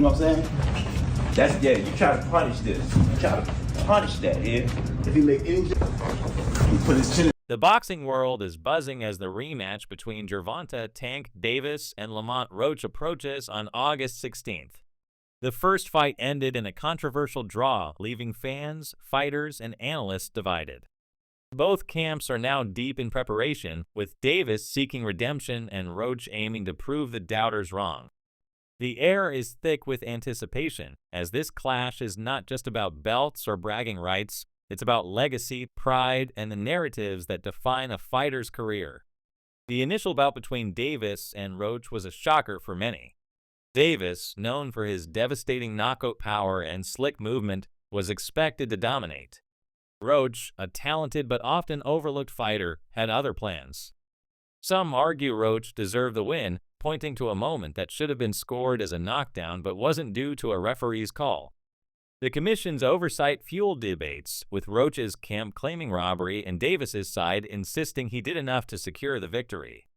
know what I'm saying? That's, yeah, you try to punish this. You try to punish that here. If he make any, he put his chin. The boxing world is buzzing as the rematch between Gervonta Tank Davis and Lamont Roach approaches on August 16th. The first fight ended in a controversial draw, leaving fans, fighters, and analysts divided. Both camps are now deep in preparation, with Davis seeking redemption and Roach aiming to prove the doubters wrong. The air is thick with anticipation, as this clash is not just about belts or bragging rights. It's about legacy, pride, and the narratives that define a fighter's career. The initial bout between Davis and Roach was a shocker for many. Davis, known for his devastating knockout power and slick movement, was expected to dominate. Roach, a talented but often overlooked fighter, had other plans. Some argue Roach deserved the win, pointing to a moment that should have been scored as a knockdown but wasn't due to a referee's call. The commission's oversight fueled debates, with Roach's camp claiming robbery and Davis's side insisting he did enough to secure the victory.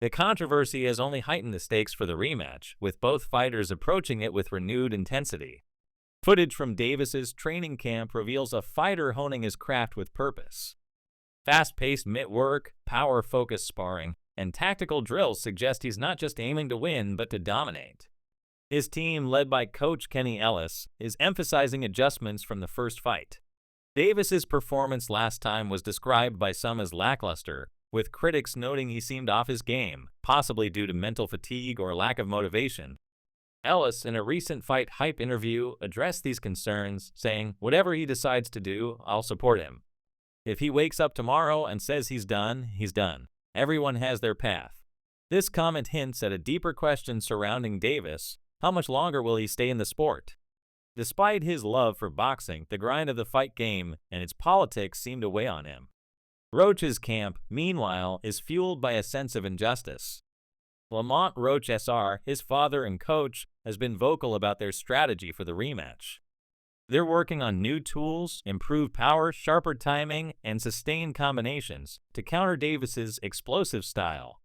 The controversy has only heightened the stakes for the rematch, with both fighters approaching it with renewed intensity. Footage from Davis's training camp reveals a fighter honing his craft with purpose. Fast-paced mitt work, power-focused sparring, and tactical drills suggest he's not just aiming to win but to dominate. His team, led by coach Kenny Ellis, is emphasizing adjustments from the first fight. Davis's performance last time was described by some as lackluster, with critics noting he seemed off his game, possibly due to mental fatigue or lack of motivation. Ellis, in a recent Fight Hype interview, addressed these concerns, saying, "Whatever he decides to do, I'll support him. If he wakes up tomorrow and says he's done, he's done. Everyone has their path." This comment hints at a deeper question surrounding Davis. How much longer will he stay in the sport? Despite his love for boxing, the grind of the fight game and its politics seem to weigh on him. Roach's camp, meanwhile, is fueled by a sense of injustice. Lamont Roach Sr., his father and coach, has been vocal about their strategy for the rematch. They're working on new tools, improved power, sharper timing, and sustained combinations to counter Davis's explosive style.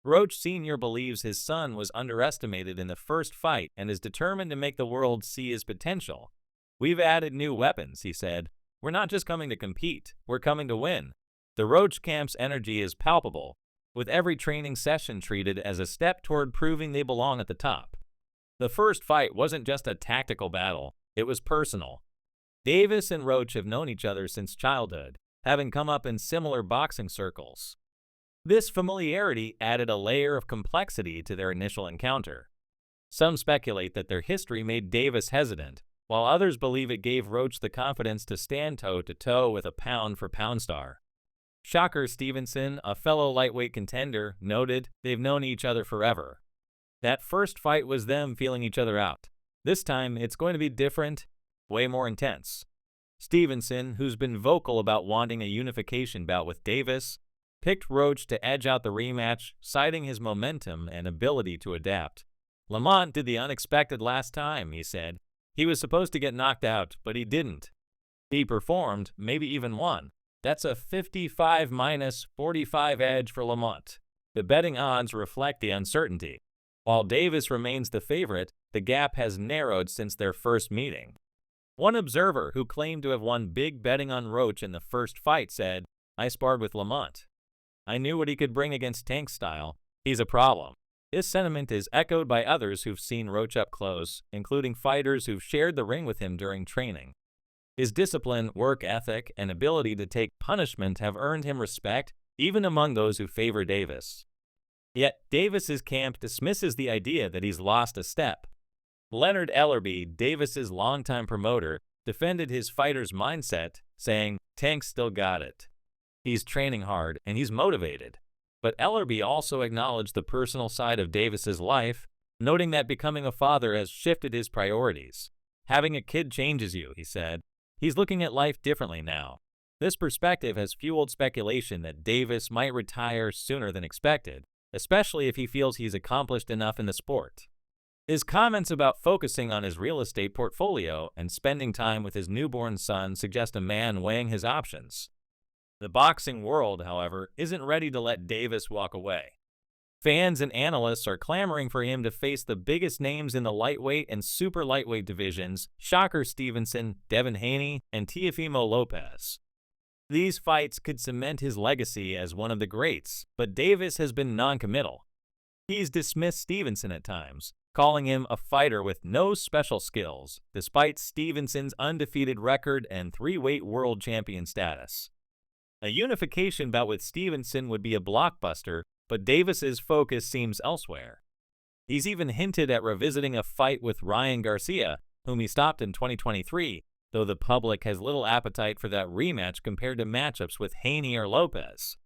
Roach Sr. believes his son was underestimated in the first fight and is determined to make the world see his potential. "We've added new weapons," he said. "We're not just coming to compete, we're coming to win." The Roach camp's energy is palpable, with every training session treated as a step toward proving they belong at the top. The first fight wasn't just a tactical battle, it was personal. Davis and Roach have known each other since childhood, having come up in similar boxing circles. This familiarity added a layer of complexity to their initial encounter. Some speculate that their history made Davis hesitant, while others believe it gave Roach the confidence to stand toe-to-toe with a pound-for-pound star. Shocker Stevenson, a fellow lightweight contender, noted, "They've known each other forever. That first fight was them feeling each other out. This time, it's going to be different, way more intense." Stevenson, who's been vocal about wanting a unification bout with Davis, picked Roach to edge out the rematch, citing his momentum and ability to adapt. "Lamont did the unexpected last time," he said. "He was supposed to get knocked out, but he didn't. He performed, maybe even won. That's a 55-45 edge for Lamont." The betting odds reflect the uncertainty. While Davis remains the favorite, the gap has narrowed since their first meeting. One observer who claimed to have won big betting on Roach in the first fight said, "I sparred with Lamont. I knew what he could bring against Tank style. He's a problem." This sentiment is echoed by others who've seen Roach up close, including fighters who've shared the ring with him during training. His discipline, work ethic, and ability to take punishment have earned him respect, even among those who favor Davis. Yet, Davis's camp dismisses the idea that he's lost a step. Leonard Ellerby, Davis's longtime promoter, defended his fighter's mindset, saying, "Tank's still got it. He's training hard, and he's motivated." But Ellerby also acknowledged the personal side of Davis's life, noting that becoming a father has shifted his priorities. "Having a kid changes you," he said. "He's looking at life differently now." This perspective has fueled speculation that Davis might retire sooner than expected, especially if he feels he's accomplished enough in the sport. His comments about focusing on his real estate portfolio and spending time with his newborn son suggest a man weighing his options. The boxing world, however, isn't ready to let Davis walk away. Fans and analysts are clamoring for him to face the biggest names in the lightweight and super lightweight divisions, Shocker Stevenson, Devin Haney, and Teofimo Lopez. These fights could cement his legacy as one of the greats, but Davis has been non-committal. He's dismissed Stevenson at times, calling him a fighter with no special skills, despite Stevenson's undefeated record and three-weight world champion status. A unification bout with Stevenson would be a blockbuster, but Davis's focus seems elsewhere. He's even hinted at revisiting a fight with Ryan Garcia, whom he stopped in 2023, though the public has little appetite for that rematch compared to matchups with Haney or Lopez.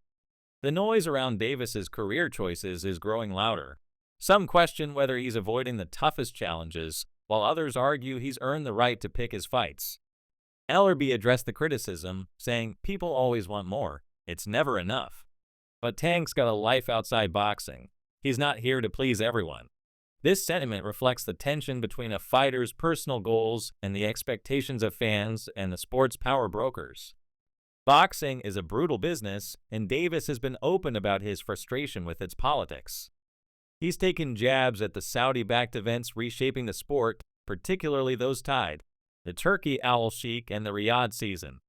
The noise around Davis's career choices is growing louder. Some question whether he's avoiding the toughest challenges, while others argue he's earned the right to pick his fights. Ellerby addressed the criticism, saying, "People always want more. It's never enough." But Tank's got a life outside boxing. He's not here to please everyone. This sentiment reflects the tension between a fighter's personal goals and the expectations of fans and the sport's power brokers. Boxing is a brutal business, and Davis has been open about his frustration with its politics. He's taken jabs at the Saudi-backed events reshaping the sport, particularly those tied the Turkey Al Sheikh and the Riyadh season.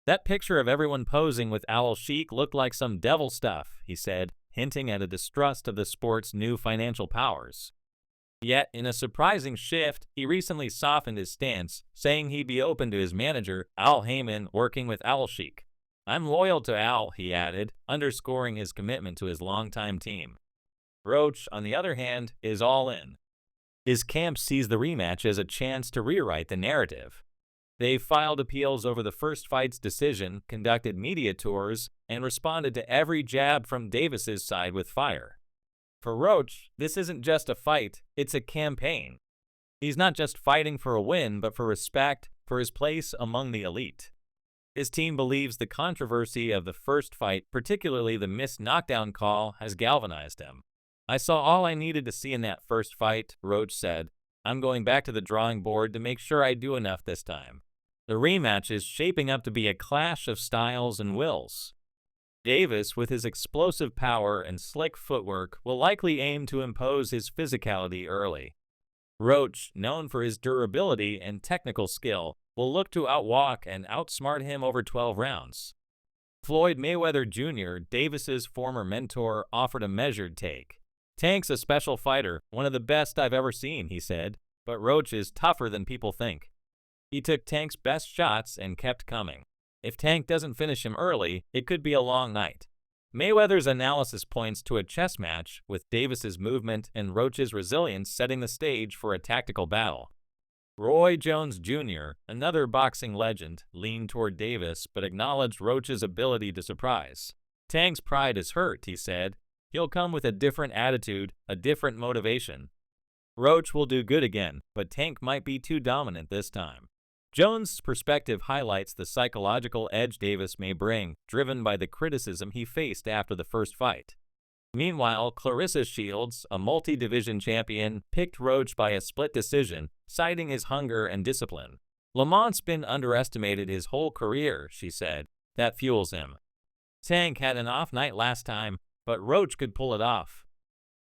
"That picture of everyone posing with Al Sheikh looked like some devil stuff," he said, hinting at a distrust of the sport's new financial powers. Yet, in a surprising shift, he recently softened his stance, saying he'd be open to his manager, Al Heyman, working with Al Sheikh. "I'm loyal to Al," he added, underscoring his commitment to his longtime team. Roach, on the other hand, is all in. His camp sees the rematch as a chance to rewrite the narrative. They've filed appeals over the first fight's decision, conducted media tours, and responded to every jab from Davis's side with fire. For Roach, this isn't just a fight, it's a campaign. He's not just fighting for a win, but for respect, for his place among the elite. His team believes the controversy of the first fight, particularly the missed knockdown call, has galvanized him. "I saw all I needed to see in that first fight," Roach said. "I'm going back to the drawing board to make sure I do enough this time." The rematch is shaping up to be a clash of styles and wills. Davis, with his explosive power and slick footwork, will likely aim to impose his physicality early. Roach, known for his durability and technical skill, will look to outwalk and outsmart him over 12 rounds. Floyd Mayweather Jr., Davis's former mentor, offered a measured take. "Tank's a special fighter, one of the best I've ever seen," he said, "but Roach is tougher than people think. He took Tank's best shots and kept coming. If Tank doesn't finish him early, it could be a long night." Mayweather's analysis points to a chess match, with Davis's movement and Roach's resilience setting the stage for a tactical battle. Roy Jones Jr., another boxing legend, leaned toward Davis but acknowledged Roach's ability to surprise. "Tank's pride is hurt," he said. "He'll come with a different attitude, a different motivation. Roach will do good again, but Tank might be too dominant this time." Jones' perspective highlights the psychological edge Davis may bring, driven by the criticism he faced after the first fight. Meanwhile, Clarissa Shields, a multi-division champion, picked Roach by a split decision, citing his hunger and discipline. "Lamont's been underestimated his whole career," she said. "That fuels him. Tank had an off night last time, but Roach could pull it off."